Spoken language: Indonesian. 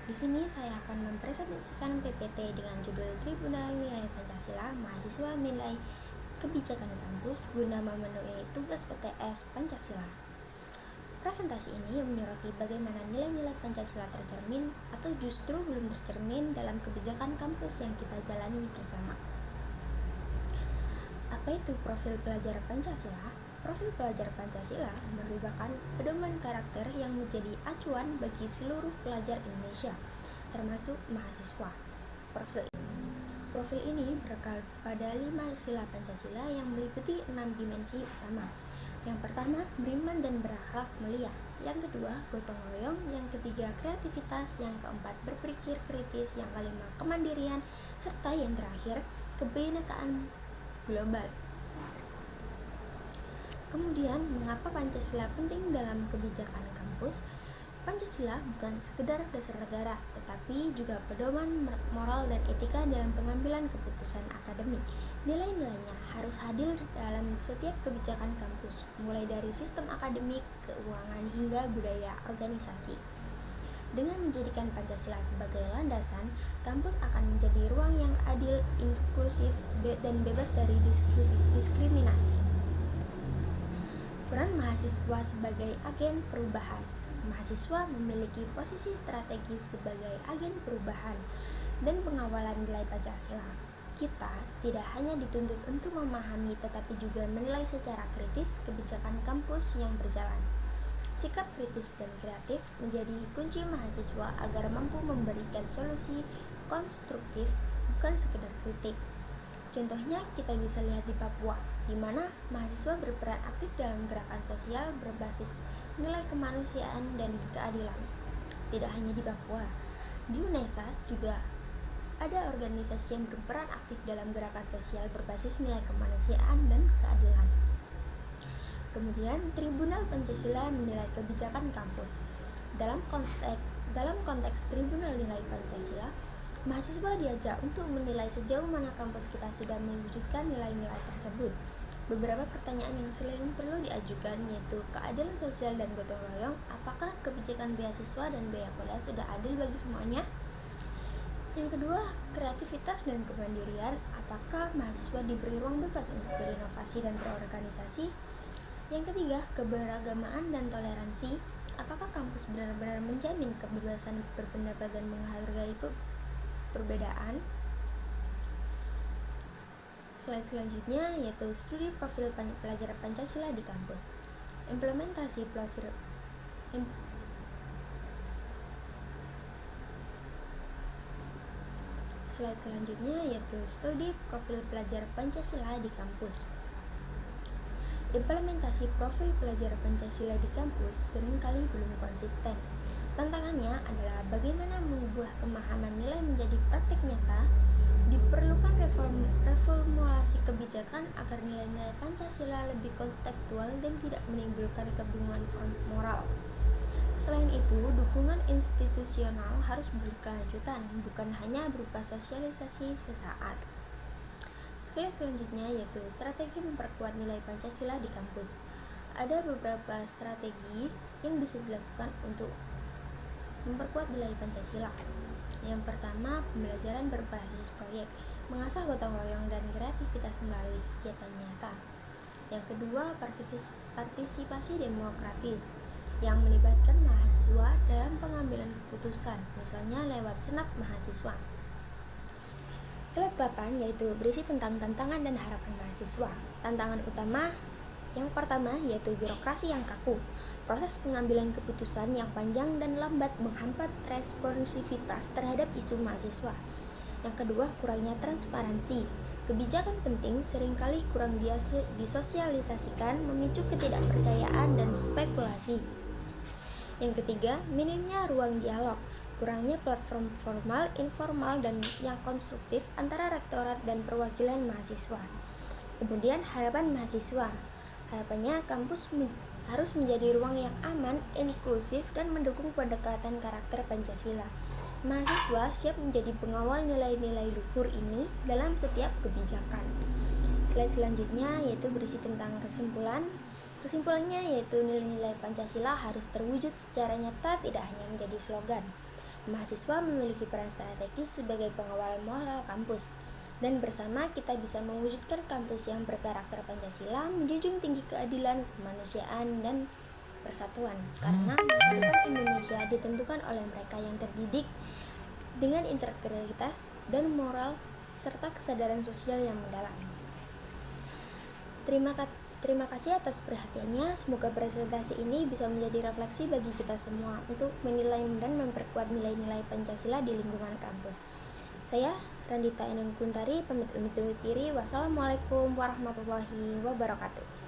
Di sini saya akan mempresentasikan PPT dengan judul Tribunal Nilai Pancasila Mahasiswa Menilai Kebijakan Kampus guna memenuhi tugas PTS Pancasila. Presentasi ini menyoroti bagaimana nilai-nilai Pancasila tercermin atau justru belum tercermin dalam kebijakan kampus yang kita jalani bersama. Apa itu profil pelajar Pancasila? Profil pelajar Pancasila merupakan pedoman karakter yang menjadi acuan bagi seluruh pelajar Indonesia, termasuk mahasiswa. Profil ini berakar pada 5 sila Pancasila yang meliputi 6 dimensi utama. Yang pertama, beriman dan berakhlak mulia. Yang kedua, gotong royong. Yang ketiga, kreativitas. Yang keempat, berpikir kritis. Yang kelima, kemandirian. Serta yang terakhir, kebinekaan global. Kemudian, mengapa Pancasila penting dalam kebijakan kampus? Pancasila bukan sekedar dasar negara, tetapi juga pedoman moral dan etika dalam pengambilan keputusan akademik. Nilai-nilainya harus hadir dalam setiap kebijakan kampus, mulai dari sistem akademik, keuangan, hingga budaya organisasi. Dengan menjadikan Pancasila sebagai landasan, kampus akan menjadi ruang yang adil, inklusif, dan bebas dari diskriminasi. Peran mahasiswa sebagai agen perubahan. Mahasiswa memiliki posisi strategis sebagai agen perubahan dan pengawalan nilai Pancasila. Kita tidak hanya dituntut untuk memahami tetapi juga menilai secara kritis kebijakan kampus yang berjalan. Sikap kritis dan kreatif menjadi kunci mahasiswa agar mampu memberikan solusi konstruktif, bukan sekedar kritik. Contohnya kita bisa lihat di Papua, di mana mahasiswa berperan aktif dalam gerakan sosial berbasis nilai kemanusiaan dan keadilan. Tidak hanya di Papua, di UNESA juga ada organisasi yang berperan aktif dalam gerakan sosial berbasis nilai kemanusiaan dan keadilan. Kemudian, Tribunal Pancasila menilai kebijakan kampus. Dalam konteks Tribunal Nilai Pancasila, mahasiswa diajak untuk menilai sejauh mana kampus kita sudah mewujudkan nilai-nilai tersebut. Beberapa pertanyaan yang sering perlu diajukan yaitu keadilan sosial dan gotong royong. Apakah kebijakan beasiswa dan biaya kuliah sudah adil bagi semuanya? Yang kedua, kreativitas dan kemandirian. Apakah mahasiswa diberi ruang bebas untuk berinovasi dan berorganisasi? Yang ketiga, keberagamaan dan toleransi. Apakah kampus benar-benar menjamin kebebasan berpendapat dan menghargai perbedaan? Slide selanjutnya yaitu studi profil pelajar Pancasila di kampus. Implementasi profil Slide selanjutnya yaitu studi profil pelajar Pancasila di kampus. Implementasi profil pelajar Pancasila di kampus seringkali belum konsisten. Tantangannya adalah bagaimana mengubah pemahaman nilai menjadi praktik nyata. Diperlukan reformulasi kebijakan agar nilai-nilai Pancasila lebih kontekstual dan tidak menimbulkan kebingungan moral. Selain itu, dukungan institusional harus berkelanjutan, bukan hanya berupa sosialisasi sesaat. Slide selanjutnya yaitu strategi memperkuat nilai Pancasila di kampus. Ada beberapa strategi yang bisa dilakukan untuk memperkuat nilai Pancasila. Yang pertama, pembelajaran berbasis proyek, mengasah gotong royong dan kreativitas melalui kegiatan nyata. Yang kedua, partisipasi demokratis yang melibatkan mahasiswa dalam pengambilan keputusan, misalnya lewat senat mahasiswa. Slide 8 yaitu berisi tentang tantangan dan harapan mahasiswa. Tantangan utama yang pertama yaitu birokrasi yang kaku. Proses pengambilan keputusan yang panjang dan lambat menghambat responsivitas terhadap isu mahasiswa. Yang kedua, kurangnya transparansi. Kebijakan penting seringkali kurang disosialisasikan, memicu ketidakpercayaan dan spekulasi. Yang ketiga, minimnya ruang dialog. Kurangnya platform formal, informal, dan yang konstruktif antara rektorat dan perwakilan mahasiswa. Kemudian harapan mahasiswa. Harapannya kampus harus menjadi ruang yang aman, inklusif, dan mendukung pendekatan karakter Pancasila. Mahasiswa siap menjadi pengawal nilai-nilai luhur ini dalam setiap kebijakan. Slide selanjutnya yaitu berisi tentang kesimpulan. Kesimpulannya yaitu nilai-nilai Pancasila harus terwujud secara nyata, tidak hanya menjadi slogan. Mahasiswa memiliki peran strategis sebagai pengawal moral kampus, dan bersama kita bisa mewujudkan kampus yang berkarakter Pancasila, menjunjung tinggi keadilan, kemanusiaan, dan persatuan. Karena masa depan Indonesia ditentukan oleh mereka yang terdidik dengan integritas dan moral serta kesadaran sosial yang mendalam. Terima kasih atas perhatiannya. Semoga presentasi ini bisa menjadi refleksi bagi kita semua untuk menilai dan memperkuat nilai-nilai Pancasila di lingkungan kampus. Saya Randita Enun Kuntari pamit undur diri. Wassalamualaikum warahmatullahi wabarakatuh.